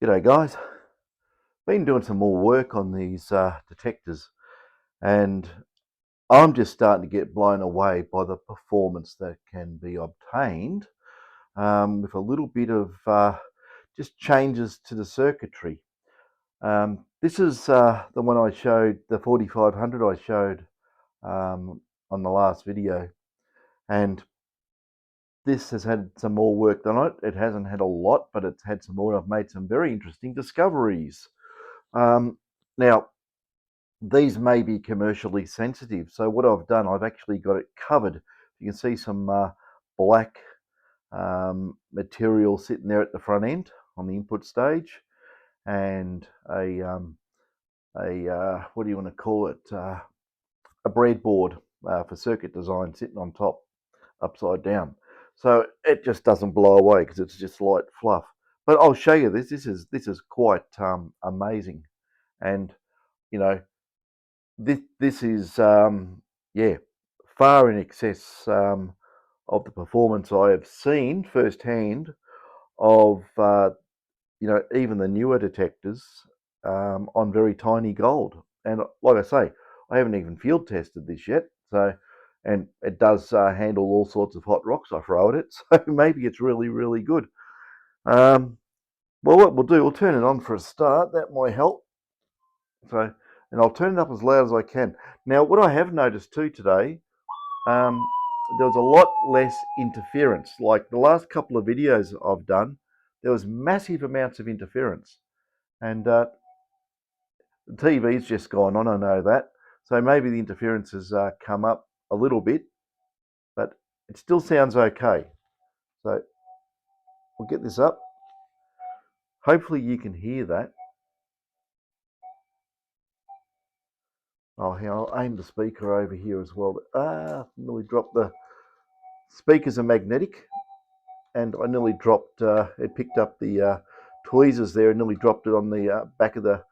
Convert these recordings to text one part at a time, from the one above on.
G'day guys, been doing some more work on these detectors, and I'm just starting to get blown away by the performance that can be obtained with a little bit of just changes to the circuitry. This is the one I showed, the 4500 I showed on the last video, and this has had some more work done on it. It hasn't had a lot, but it's had some more. I've made some very interesting discoveries. Now, these may be commercially sensitive, so what I've done, I've actually got it covered. You can see some black material sitting there at the front end on the input stage, and a what do you want to call it? A breadboard for circuit design sitting on top, upside down. So it just doesn't blow away because it's just light fluff. But I'll show you this. This is quite amazing, and you know, this is yeah, far in excess of the performance I have seen firsthand of even the newer detectors on very tiny gold. And like I say, I haven't even field tested this yet, so, and it does handle all sorts of hot rocks I throw at it, so maybe it's really good. Well, what we'll do, we'll turn it on for a start. That might help. So, and I'll turn it up as loud as I can. Now, what I have noticed too today, there was a lot less interference. Like the last couple of videos I've done, there was massive amounts of interference. And the TV's just gone on, I know that. So maybe the interference has come up a little bit, but it still sounds okay. So we'll get this up. Hopefully you can hear that. Oh, I'll aim the speaker over here as well. Nearly dropped the speakers are magnetic, and I nearly dropped. It picked up the tweezers there and nearly dropped it on the back of the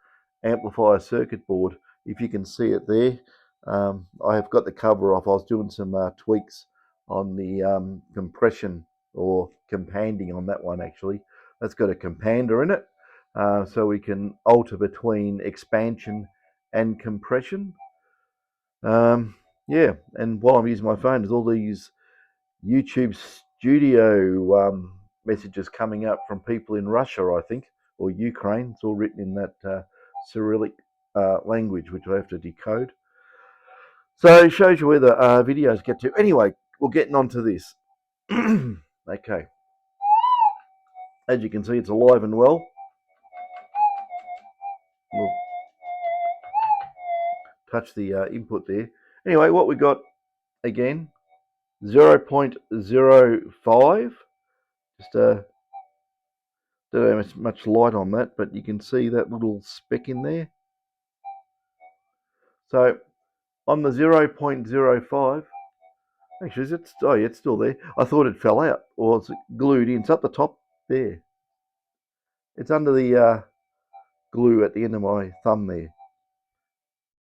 amplifier circuit board. If you can see it there, I have got the cover off. I was doing some tweaks on the compression or companding on that one actually. That's got a compander in it, so we can alter between expansion and compression. Yeah, and while I'm using my phone, there's all these YouTube studio messages coming up from people in Russia, I think, or Ukraine. It's all written in that Cyrillic language, which I have to decode. So it shows you where the videos get to. Anyway, we're getting on to this. Okay. As you can see, it's alive and well. We'll touch the input there. Anyway, what we got again, 0.05. Just don't have much light on that, but you can see that little speck in there. So on the 0.05, actually, it's still there. I thought it fell out, or it's glued in. It's up the top there. It's under the glue at the end of my thumb there.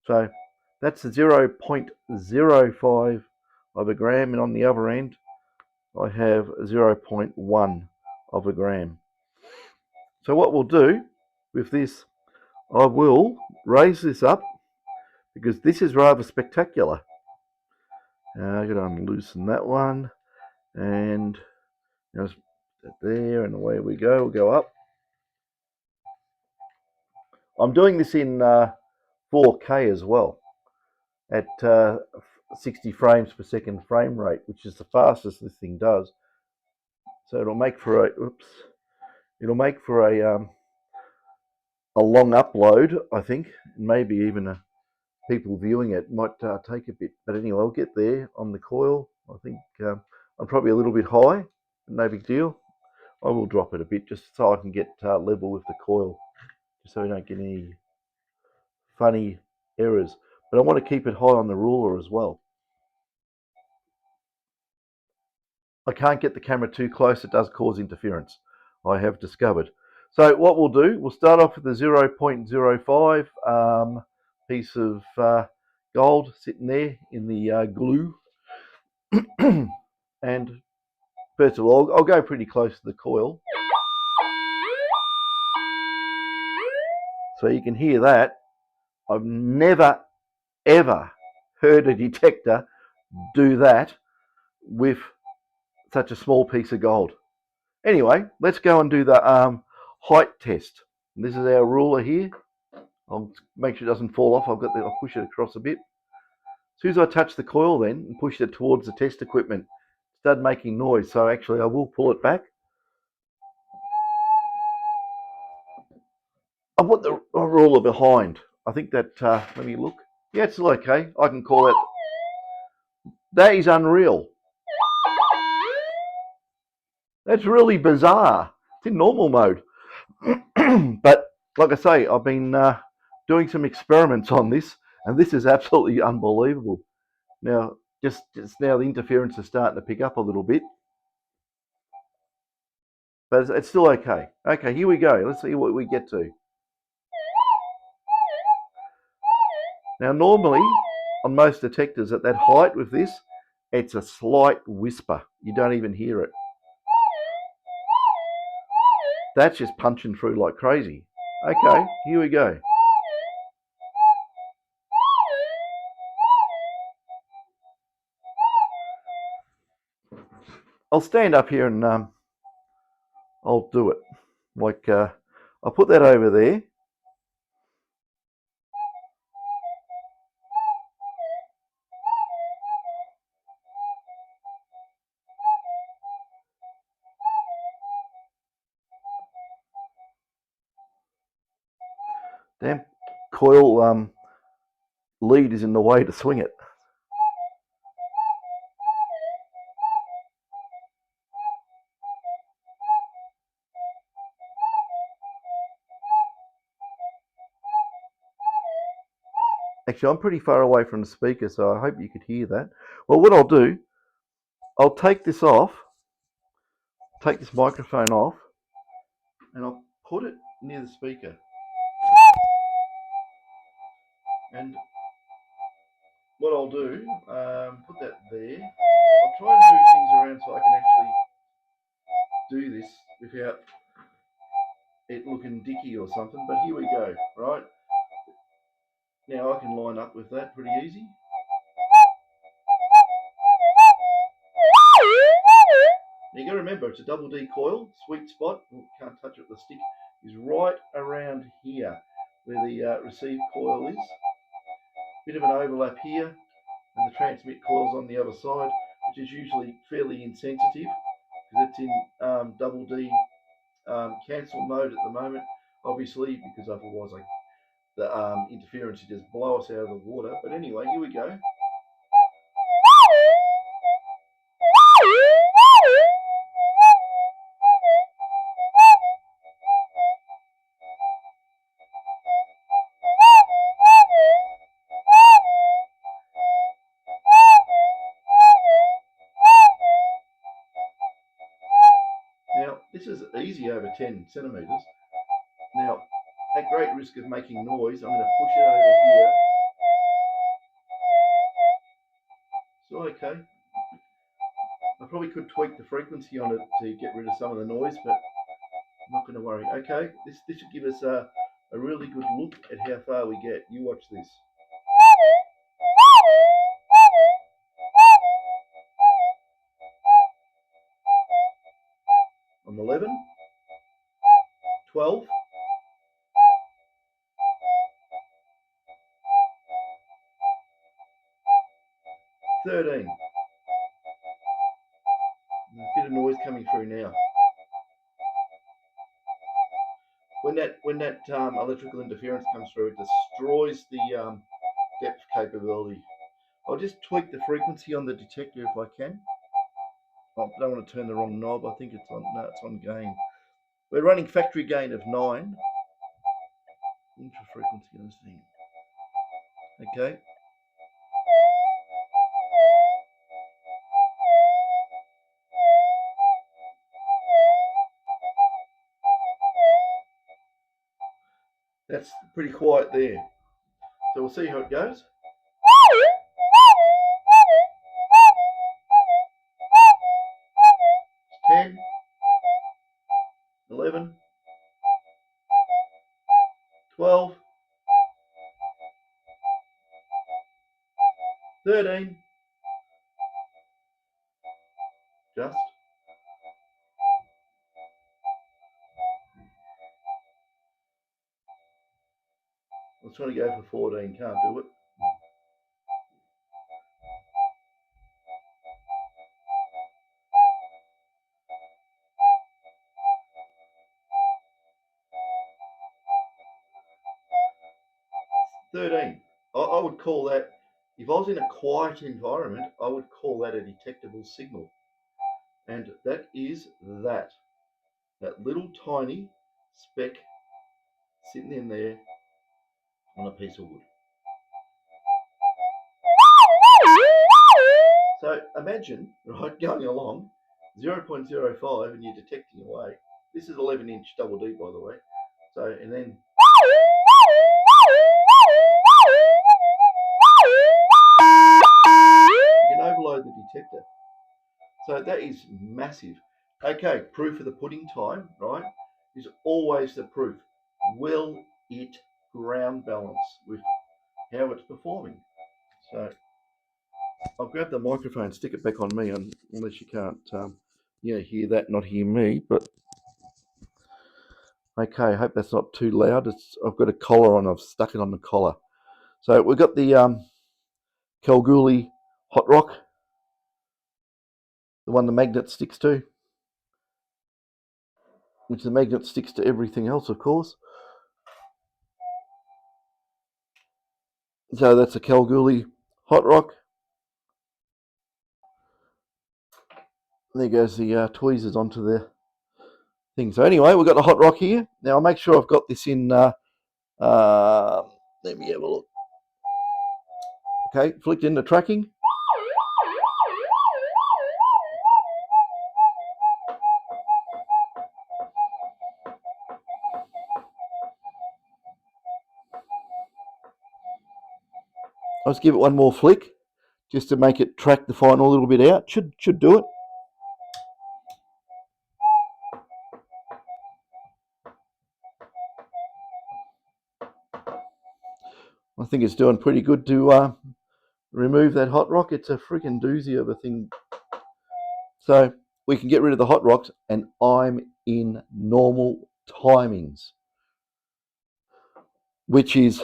So that's the 0.05 of a gram, and on the other end, I have 0.1 of a gram. So what we'll do with this, I will raise this up because this is rather spectacular. I'm going to loosen that one, and just there, and away we go. We'll go up. I'm doing this in 4K as well, at 60 frames per second frame rate, which is the fastest this thing does. So it'll make for a long upload, I think. Maybe even people viewing it might take a bit, but anyway, I'll get there on the coil. I think I'm probably a little bit high, no big deal. I will drop it a bit just so I can get level with the coil, just so we don't get any funny errors. But I want to keep it high on the ruler as well. I can't get the camera too close, it does cause interference, I have discovered. So what we'll do, we'll start off with the 0.05 piece of gold sitting there in the glue. And first of all, I'll go pretty close to the coil. So you can hear that. I've never, ever heard a detector do that with such a small piece of gold. Anyway, let's go and do the height test. And this is our ruler here. I'll make sure it doesn't fall off. I'll push it across a bit. As soon as I touch the coil then and push it towards the test equipment, it started making noise. So actually I will pull it back. I put the ruler behind. I think that, let me look. Yeah, it's still okay. I can call it. That is unreal. That's really bizarre. It's in normal mode. But like I say, I've been doing some experiments on this, and this is absolutely unbelievable. Now, just now the interference is starting to pick up a little bit, but it's still okay. Okay, here we go. Let's see what we get to. Now, normally on most detectors at that height with this, it's a slight whisper. You don't even hear it. That's just punching through like crazy. Okay, here we go. I'll stand up here and I'll do it. Like, I'll put that over there. Damn coil lead is in the way to swing it. Actually, I'm pretty far away from the speaker, so I hope you could hear that. Well, what I'll do, I'll take this off, take this microphone off, and I'll put it near the speaker. And what I'll do, put that there. I'll try and move things around so I can actually do this without it looking dicky or something. But here we go, right? Now I can line up with that pretty easy. Now you got to remember, it's a double D coil. Sweet spot, can't touch it with the stick, is right around here where the receive coil is. Bit of an overlap here, and the transmit coil's on the other side, which is usually fairly insensitive because it's in double D cancel mode at the moment, obviously, because otherwise the interference would just blow us out of the water. But anyway, here we go. Now, this is easy over 10 centimetres. Now, at great risk of making noise, I'm going to push it over here. Still okay. I probably could tweak the frequency on it to get rid of some of the noise, but I'm not going to worry. Okay, this should give us a really good look at how far we get. You watch this. I'm 11, 12, 13. A bit of noise coming through now. When that electrical interference comes through, it destroys the depth capability. I'll just tweak the frequency on the detector if I can. I don't want to turn the wrong knob. I think it's on. No, it's on gain. We're running factory gain of 9. Intra frequency on this thing. Okay. That's pretty quiet there. So we'll see how it goes. 10, 11, 12, 13, just. I was trying to go for 14, can't do it. I would call that, if I was in a quiet environment, I would call that a detectable signal. And that is that little tiny speck sitting in there on a piece of wood. So imagine, right, going along 0.05 and you're detecting away. This is 11-inch double D, by the way. So, and then you can overload the detector. So that is massive. Okay, proof of the pudding time, right, is always the proof. Will it ground balance with how it's performing? So I'll grab the microphone, stick it back on me, unless you can't hear that, not hear me. But okay, I hope that's not too loud. I've got a collar on, I've stuck it on the collar. So we've got the Kalgoorlie Hot Rock, the one the magnet sticks to, which the magnet sticks to everything else, of course. So that's a Kalgoorlie Hot Rock. There goes the tweezers onto the thing. So anyway, we've got the Hot Rock here. Now I'll make sure I've got this in, let me have a look. Okay, flicked into tracking. I'll just give it one more flick, just to make it track the final a little bit out. Should do it. I think it's doing pretty good to remove that hot rock. It's a freaking doozy of a thing. So we can get rid of the hot rocks, and I'm in normal timings, which is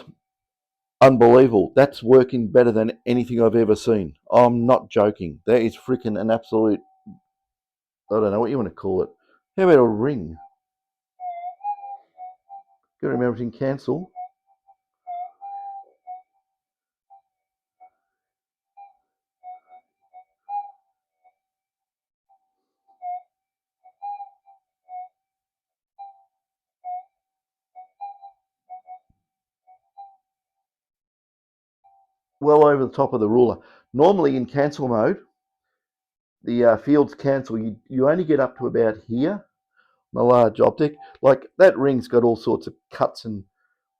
unbelievable. That's working better than anything I've ever seen. I'm not joking. That is freaking an absolute, I don't know what you want to call it. How about a ring? Got to remember to cancel. Well over the top of the ruler. Normally in cancel mode, the fields cancel. You only get up to about here on a large optic. Like that ring's got all sorts of cuts and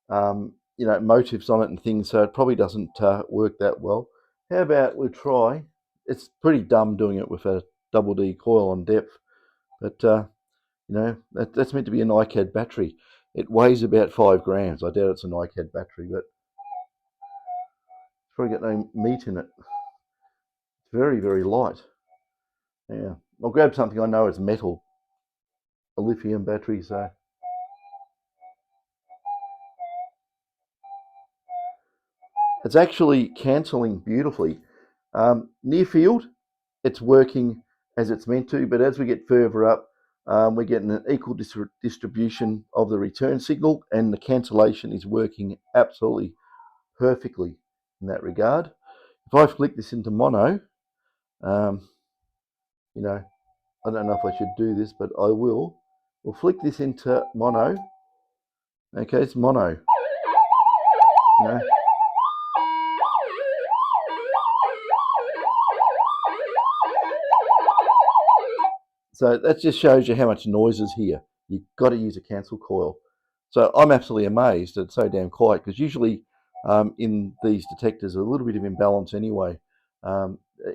motifs on it and things, so it probably doesn't work that well. How about we try? It's pretty dumb doing it with a double D coil on depth, but that's meant to be an iCAD battery. It weighs about 5 grams. I doubt it's an iCAD battery, but it's probably got no meat in it. It's very, very light. Yeah, I'll grab something I know is metal, a lithium battery. So it's actually cancelling beautifully. Near field, it's working as it's meant to, but as we get further up, we're getting an equal distribution of the return signal, and the cancellation is working absolutely perfectly in that regard. If I flick this into mono, I don't know if I should do this, but I will. We'll flick this into mono. Okay, it's mono. So that just shows you how much noise is here. You've got to use a cancel coil. So I'm absolutely amazed that it's so damn quiet, because usually in these detectors a little bit of imbalance anyway.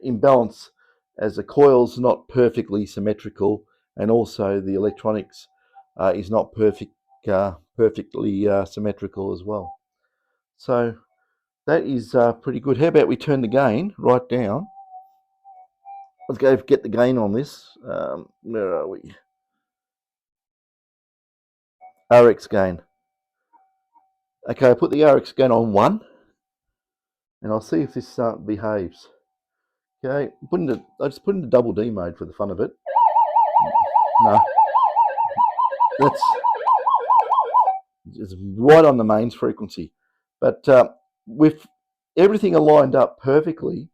Imbalance as the coil's not perfectly symmetrical, and also the electronics is not perfect perfectly symmetrical as well. So that is pretty good. How about we turn the gain right down? Let's go get the gain on this. Where are we? RX gain. Okay, I put the RX gain on 1, and I'll see if this behaves. Okay, I just put into double D mode for the fun of it. No, that's just right on the mains frequency. But with everything aligned up perfectly,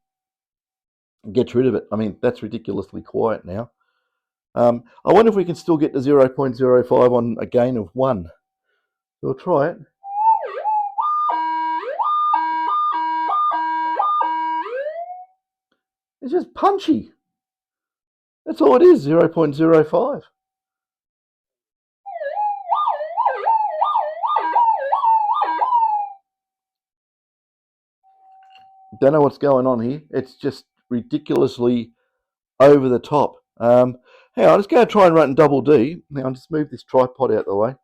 it gets rid of it. I mean, that's ridiculously quiet now. I wonder if we can still get to 0.05 on a gain of 1. We'll try it. It's just punchy. That's all it is, 0.05. Don't know what's going on here. It's just ridiculously over the top. Hang on, let's go try and run in double D. Now, I'll just move this tripod out of the way.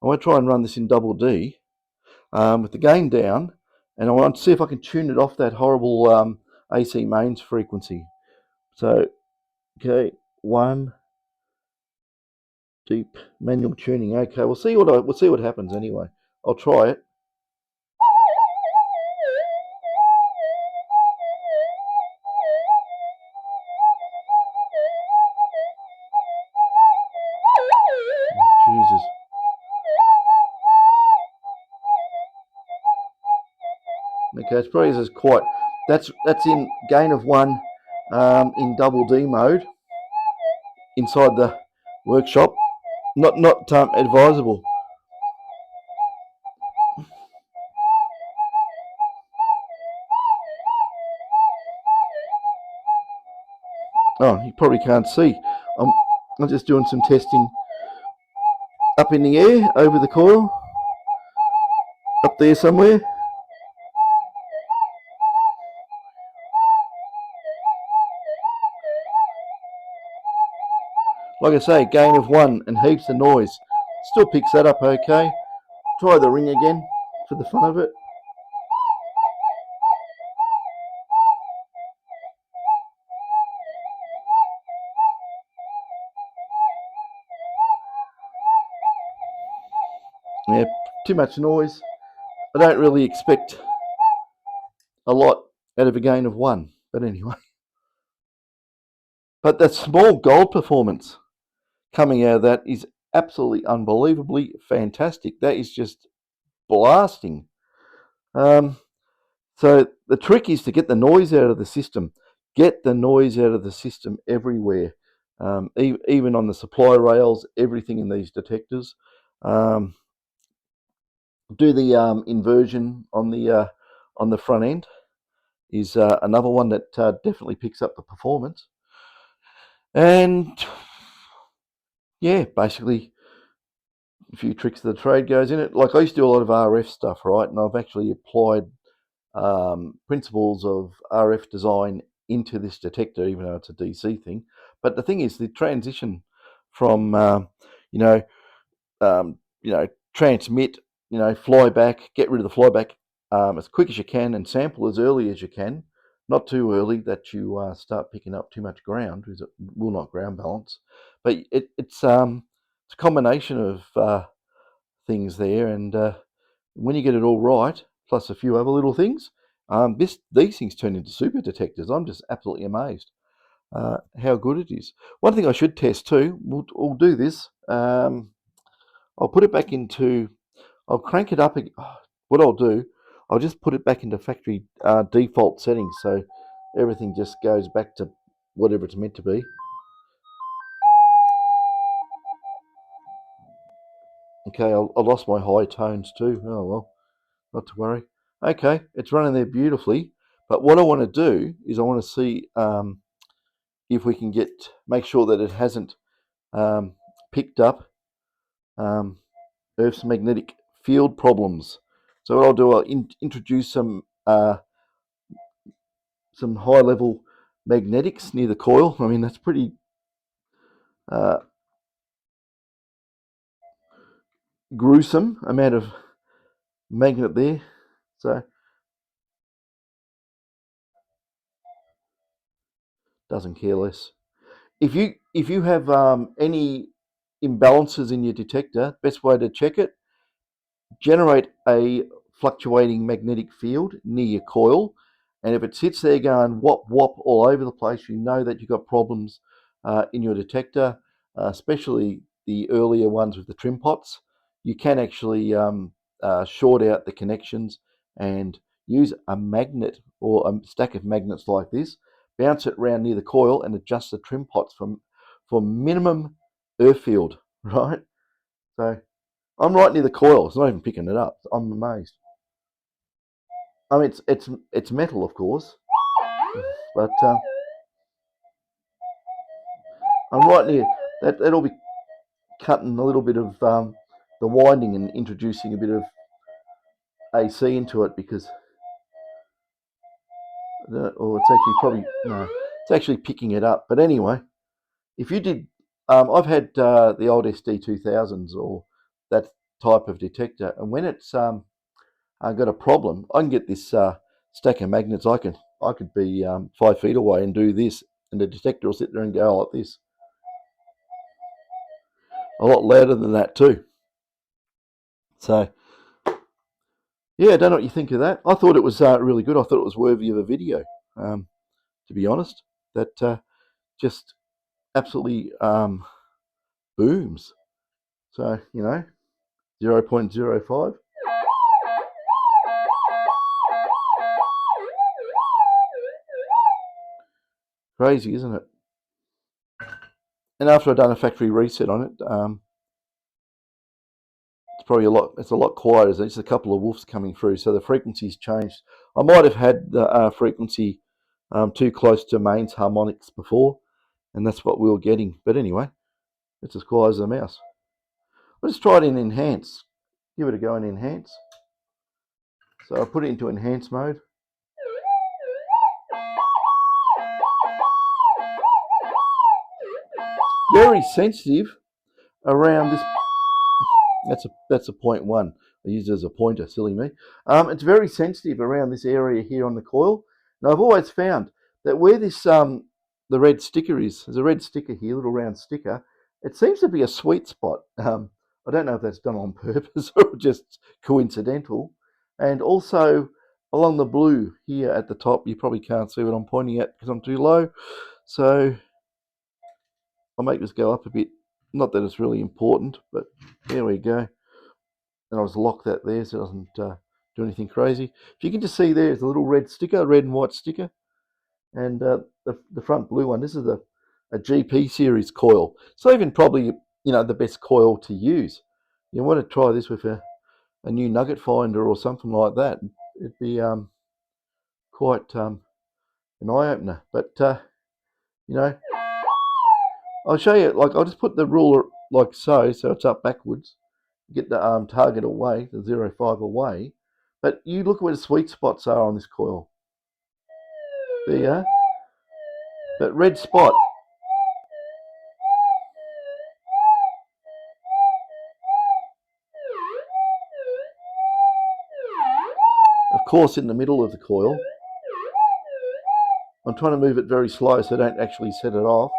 I want to try and run this in double D with the gain down, and I want to see if I can tune it off that horrible AC mains frequency. So, okay, 1 deep manual tuning. Okay, we'll see what happens anyway. I'll try it. Jesus. Okay, it's probably as quiet. That's in gain of 1 in double D mode inside the workshop. Not advisable. Oh, you probably can't see. I'm just doing some testing up in the air over the coil, up there somewhere. Like I say, gain of 1 and heaps of noise. Still picks that up okay. Try the ring again for the fun of it. Yeah, too much noise. I don't really expect a lot out of a gain of 1, but anyway. But that small gold performance coming out of that is absolutely unbelievably fantastic. That is just blasting. So the trick is to get the noise out of the system. Get the noise out of the system everywhere, even on the supply rails, everything in these detectors. Do the inversion on the front end is another one that definitely picks up the performance. And yeah, basically a few tricks of the trade goes in it. Like I used to do a lot of RF stuff, right? And I've actually applied principles of RF design into this detector, even though it's a DC thing. But the thing is, the transition from transmit, fly back, get rid of the flyback as quick as you can, and sample as early as you can. Not too early that you start picking up too much ground, because it will not ground balance. But it's a combination of things there, and when you get it all right, plus a few other little things, these things turn into super detectors. I'm just absolutely amazed how good it is. One thing I should test too, we'll do this. I'll put it back into, I'll crank it up. What I'll do, I'll just put it back into factory default settings, so everything just goes back to whatever it's meant to be. Okay, I lost my high tones too. Oh well, not to worry. Okay, it's running there beautifully. But what I want to do is I want to see if we can make sure that it hasn't picked up Earth's magnetic field problems. So what I'll do, I'll introduce some high level magnetics near the coil. I mean, that's pretty gruesome amount of magnet there. So doesn't care less. If you have any imbalances in your detector, best way to check it, generate a fluctuating magnetic field near your coil, and if it sits there going whop whop all over the place, you know that you've got problems in your detector, especially the earlier ones with the trim pots. You can actually short out the connections and use a magnet or a stack of magnets like this, bounce it around near the coil and adjust the trim pots for minimum earth field, right? So I'm right near the coil. It's not even picking it up. I'm amazed. I mean, it's metal, of course, but I'm right near that. That'll be cutting a little bit of the winding and introducing a bit of AC into it because, or it's actually probably no, it's actually picking it up. But anyway, if you did, I've had the old SD2000s or that type of detector, and when it's got a problem, I can get this stack of magnets. I could be 5 feet away and do this, and the detector will sit there and go like this. A lot louder than that too. So yeah, I don't know what you think of that. I thought it was really good. I thought it was worthy of a video. To be honest, that just absolutely booms. So 0.05. Crazy, isn't it? And after I've done a factory reset on it, it's a lot quieter. There's just a couple of woofs coming through, so the frequency's changed. I might have had the frequency too close to mains harmonics before, and that's what we were getting. But anyway, it's as quiet as a mouse. Let's try it in enhance. Give it a go in enhance. So I put it into enhance mode. Very sensitive around this. That's a 0.1. I use it as a pointer, silly me. It's very sensitive around this area here on the coil. Now I've always found that where this the red sticker is, there's a red sticker here, little round sticker. It seems to be a sweet spot. I don't know if that's done on purpose or just coincidental. And also along the blue here at the top, you probably can't see what I'm pointing at because I'm too low. So I'll make this go up a bit. Not that it's really important, but there we go. And I'll just lock that there so it doesn't do anything crazy. If you can just see there's a little red sticker, red and white sticker, and the front blue one. This is a GP series coil. It's not even probably the best coil to use. You want to try this with a new nugget finder or something like that. It'd be quite an eye opener. But I'll show you. Like I'll just put the ruler like so it's up backwards. Get the target away, the 0.5 away. But you look where the sweet spots are on this coil. There you are. That red spot. Of course, in the middle of the coil. I'm trying to move it very slow so I don't actually set it off.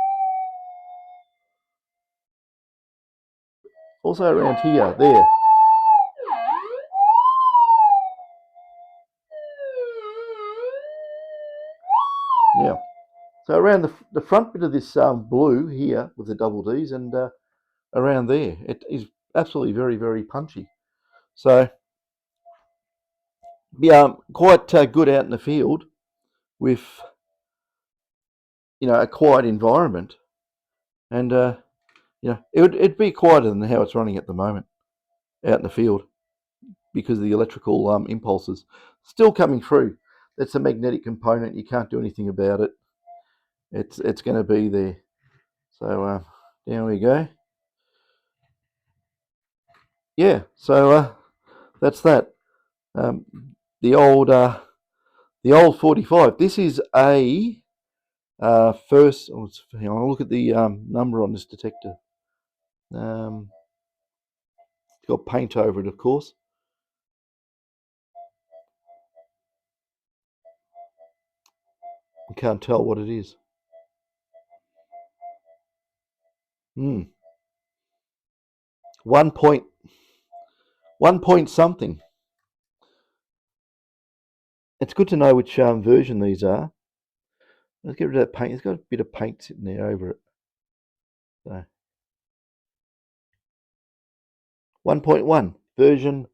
Also around here, there. Yeah. So around the front bit of this blue here with the double Ds and around there, it is absolutely very, very punchy. So yeah, quite good out in the field with a quiet environment, and it'd be quieter than how it's running at the moment out in the field because of the electrical impulses still coming through. That's a magnetic component. You can't do anything about it. It's going to be there. So there we go. Yeah. So that's that. Um, the old 45. This is a first. Hang on. I'll look at the number on this detector. It's got paint over it, of course. I can't tell what it is. 1 point something. It's good to know which version these are. Let's get rid of that paint. It's got a bit of paint sitting there over it. So 1.1 version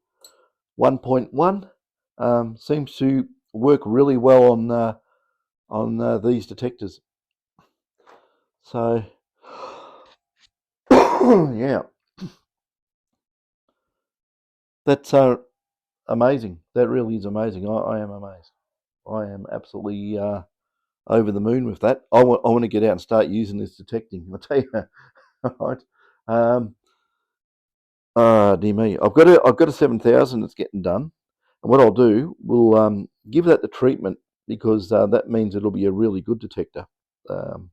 1.1 seems to work really well on these detectors. So yeah, that's amazing. That really is amazing. I am amazed. I am absolutely over the moon with that. I want to get out and start using this detecting. I'll tell you, right? Dear me, I've got a 7,000 that's getting done, and what I'll do, we'll give that the treatment because that means it'll be a really good detector. Um,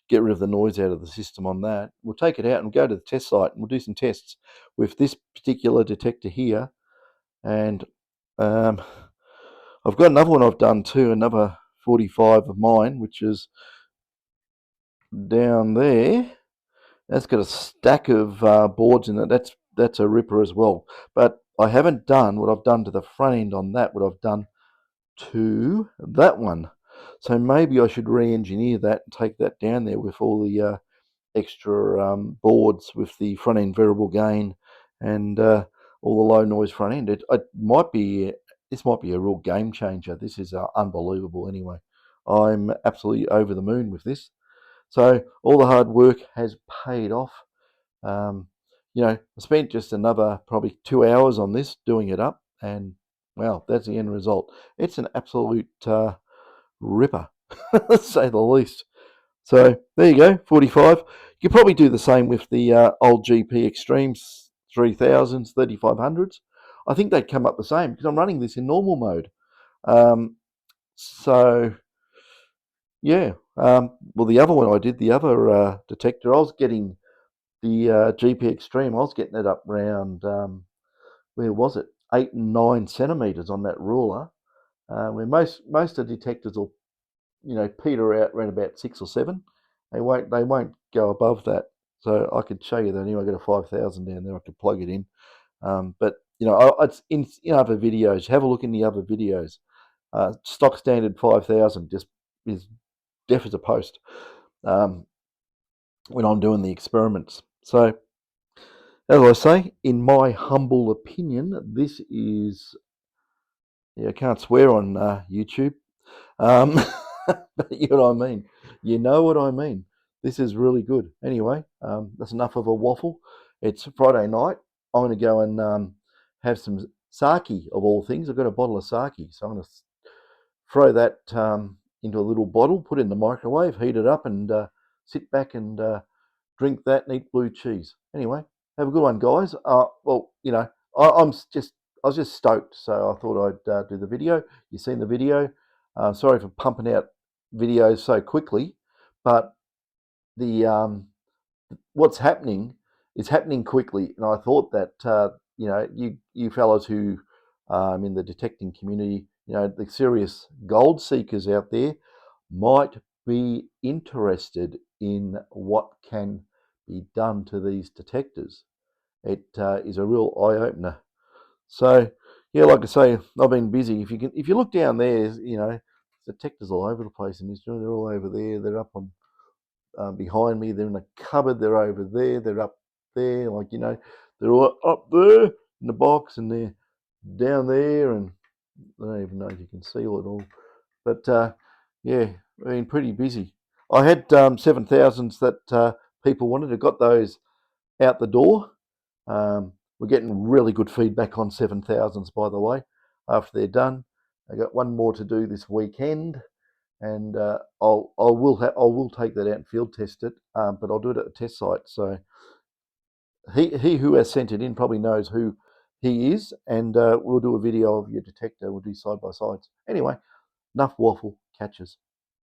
get rid of the noise out of the system on that. We'll take it out and go to the test site, and we'll do some tests with this particular detector here. And um, I've got another one I've done too, another 45 of mine, which is down there. That's got a stack of boards in it. That's a ripper as well. But I haven't done what I've done to the front end on that, what I've done to that one. So maybe I should re-engineer that and take that down there with all the extra boards with the front end variable gain and all the low noise front end. It might be, this might be a real game changer. This is unbelievable anyway. I'm absolutely over the moon with this. So all the hard work has paid off. Um, I spent just another probably 2 hours on this doing it up, and well, that's the end result. It's an absolute ripper, to say the least. So there you go, 45. You could probably do the same with the old GP Extremes 3000s, 3500s. I think they'd come up the same because I'm running this in normal mode. So yeah, well, the other one I did, the other detector, I was getting the GP Extreme, I was getting it up round, where was it? 8 and 9 centimeters on that ruler. Where most of the detectors will, peter out around about 6 or 7. They won't go above that. So I could show you that anyway. I got a 5,000 down there. I could plug it in. But it's in other videos. Have a look in the other videos. Stock standard 5,000 just is deaf as a post when I'm doing the experiments. So as I say, in my humble opinion, this is, I can't swear on YouTube, um, but you know what I mean. You know what I mean. This is really good. Anyway, that's enough of a waffle. It's Friday night. I'm going to go and have some sake, of all things. I've got a bottle of sake, so I'm going to throw that into a little bottle, put it in the microwave, heat it up, and sit back and drink that and eat blue cheese. Anyway, have a good one, guys. Well, I was just stoked, so I thought I'd do the video. You've seen the video. Sorry for pumping out videos so quickly, but the what's happening is happening quickly, and I thought that you fellows who in the detecting community, the serious gold seekers out there, might be interested in what can be done to these detectors. It is a real eye opener. So yeah, like I say, I've been busy. If you look down there, detectors all over the place, and they're all over there. They're up on behind me. They're in a cupboard. They're over there. They're up there. They're all up there in the box, and they're down there, and I don't even know if you can see it all. But yeah, I've been pretty busy. I had 7,000s that people wanted. I got those out the door. We're getting really good feedback on 7,000s, by the way, after they're done. I got one more to do this weekend, and I will take that out and field test it, but I'll do it at a test site. So he who has sent it in probably knows who he is, and we'll do a video of your detector. We'll do side by sides. Anyway, enough waffle. Catches.